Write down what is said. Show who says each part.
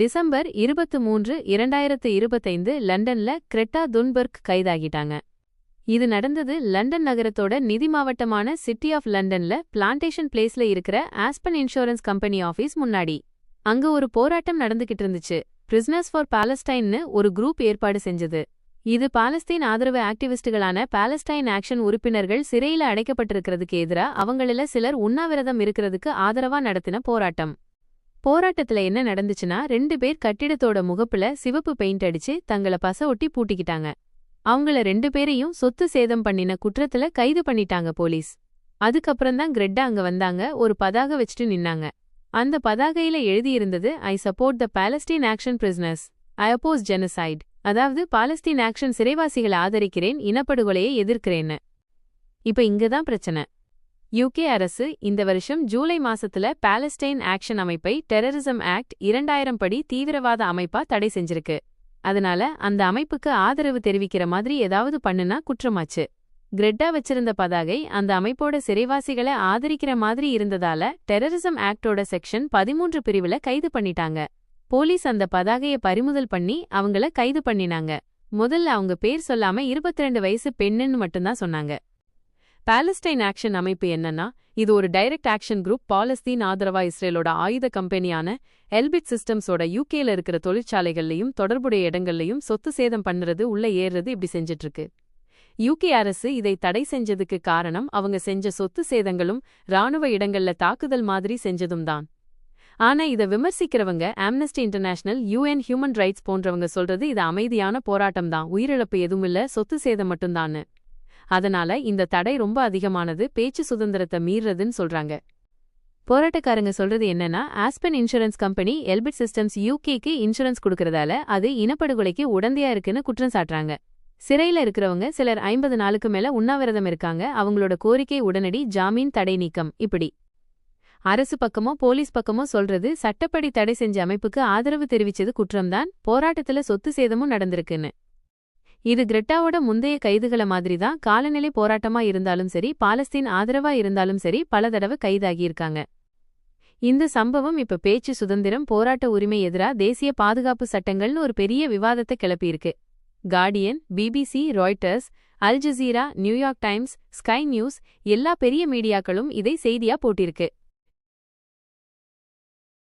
Speaker 1: December 23, 2025 லண்டன்ல Creta Thunberg கைதாகிட்டாங்க. இது நடந்தது லண்டன் நகரத்தோட நிதி மாவட்டமான சிட்டி ஆஃப் லண்டன்ல பிளான்டேஷன் பிளேஸ்ல இருக்கிற ஆஸ்பன் இன்சூரன்ஸ் கம்பெனி ஆஃபீஸ் முன்னாடி. அங்க ஒரு போராட்டம் நடந்துகிட்டு இருந்துச்சு. பிரிசனர்ஸ் ஃபார் பாலஸ்டைன்னு ஒரு குரூப் ஏற்பாடு செஞ்சது. இது பாலஸ்தீன் ஆதரவு ஆக்டிவிஸ்டுகளான பாலஸ்டைன் ஆக்ஷன் உறுப்பினர்கள் சிறையில அடைக்கப்பட்டிருக்கிறதுக்கு எதிரா அவங்கள சிலர் உண்ணாவிரதம் இருக்கிறதுக்கு ஆதரவா நடத்தின போராட்டம். போராட்டத்துல என்ன நடந்துச்சுன்னா 2 பேர் கட்டிடத்தோட முகப்புல சிவப்பு பெயிண்ட் அடிச்சு தங்கள பச ஒட்டி பூட்டிக்கிட்டாங்க. அவங்கள 2 பேரையும் சொத்து சேதம் பண்ணின குற்றத்துல கைது பண்ணிட்டாங்க போலீஸ். அதுக்கப்புறம்தான் கிரெட்டா அங்க வந்தாங்க. ஒரு பதாகை வச்சுட்டு நின்னாங்க. அந்த பதாகையில எழுதியிருந்தது I support the Palestine action prisoners, I oppose genocide. அதாவது பாலஸ்தீன் ஆக்ஷன் சிறைவாசிகளை ஆதரிக்கிறேன், இனப்படுகொலையை எதிர்க்கிறேன்னு. இப்ப இங்கதான் பிரச்சனை. யூகே அரசு இந்த வருஷம் ஜூலை மாசத்துல பாலஸ்டைன் ஆக்ஷன் அமைப்பை டெரரிசம் ஆக்ட் 2000 படி தீவிரவாத அமைப்பா தடை செஞ்சிருக்கு. அதனால அந்த அமைப்புக்கு ஆதரவு தெரிவிக்கிற மாதிரி ஏதாவது பண்ணுனா குற்றமாச்சு. கிரெட்டா வச்சிருந்த பதாகை அந்த அமைப்போட சிறைவாசிகளை ஆதரிக்கிற மாதிரி இருந்ததால டெரரிசம் ஆக்டோட செக்ஷன் 13 பிரிவுல கைது பண்ணிட்டாங்க. போலீஸ் அந்த பதாகையை பறிமுதல் பண்ணி அவங்கள கைது பண்ணினாங்க. முதல்ல அவங்க பேர் சொல்லாம 22 வயசு பெண்ணுன்னு மட்டும்தான் சொன்னாங்க. பாலஸ்டைன் ஆக்ஷன் அமைப்பு என்னன்னா, இது ஒரு டைரக்ட் ஆக்ஷன் குரூப். பாலஸ்தீன் ஆதரவா இஸ்ரேலோட ஆயுத கம்பெனியான எல்பிட் சிஸ்டம்ஸோட யூகேல இருக்கிற தொழிற்சாலைகள்லையும் தொடர்புடைய இடங்கள்லையும் சொத்து சேதம் பண்ணுறது, உள்ள ஏறுறது இப்படி செஞ்சிட்டு இருக்கு. யூகே அரசு இதை தடை செஞ்சதுக்கு காரணம் அவங்க செஞ்ச சொத்து சேதங்களும் ராணுவ இடங்கள்ல தாக்குதல் மாதிரி செஞ்சதும் தான். ஆனா இதை விமர்சிக்கிறவங்க Amnesty International, UN human rights போன்றவங்க சொல்றது இது அமைதியான போராட்டம் தான், உயிரிழப்பு எதுவுமில்ல, சொத்து சேதம் மட்டும்தான்னு. அதனால இந்த தடை ரொம்ப அதிகமானது, பேச்சு சுதந்திரத்தை மீறதுன்னு சொல்றாங்க. போராட்டக்காரங்க சொல்றது என்னன்னா, Aspen insurance company Elbit Systems யூகேக்கு இன்சூரன்ஸ் கொடுக்கறதால அது இனப்படுகொலைக்கு உடந்தையா இருக்குன்னு குற்றம் சாட்டுறாங்க. சிறையில இருக்கிறவங்க சிலர் 50 நாளுக்கு மேல உண்ணாவிரதம் இருக்காங்க. அவங்களோட கோரிக்கை உடனடி ஜாமீன், தடை நீக்கம். இப்படி அரசு பக்கமோ போலீஸ் பக்கமோ சொல்றது சட்டப்படி தடை செஞ்ச அமைப்புக்கு ஆதரவு தெரிவிச்சது குற்றம்தான், போராட்டத்துல சொத்து சேதமும் நடந்திருக்குன்னு. இது கிரெட்டாவோட முந்தைய கைதுகள மாதிரிதான். காலநிலை போராட்டமா இருந்தாலும் சரி, பாலஸ்தீன் ஆதரவா இருந்தாலும் சரி, பல தடவை கைதாகியிருக்காங்க. இந்த சம்பவம் இப்ப பேச்சு சுதந்திரம், போராட்ட உரிமை எதிரா தேசிய பாதுகாப்பு சட்டங்கள்னு ஒரு பெரிய விவாதத்தை கிளப்பியிருக்கு. Guardian, BBC, Reuters, Al Jazeera, New York times, sky news எல்லா பெரிய மீடியாக்களும் இதை செய்தியா போட்டிருக்கு.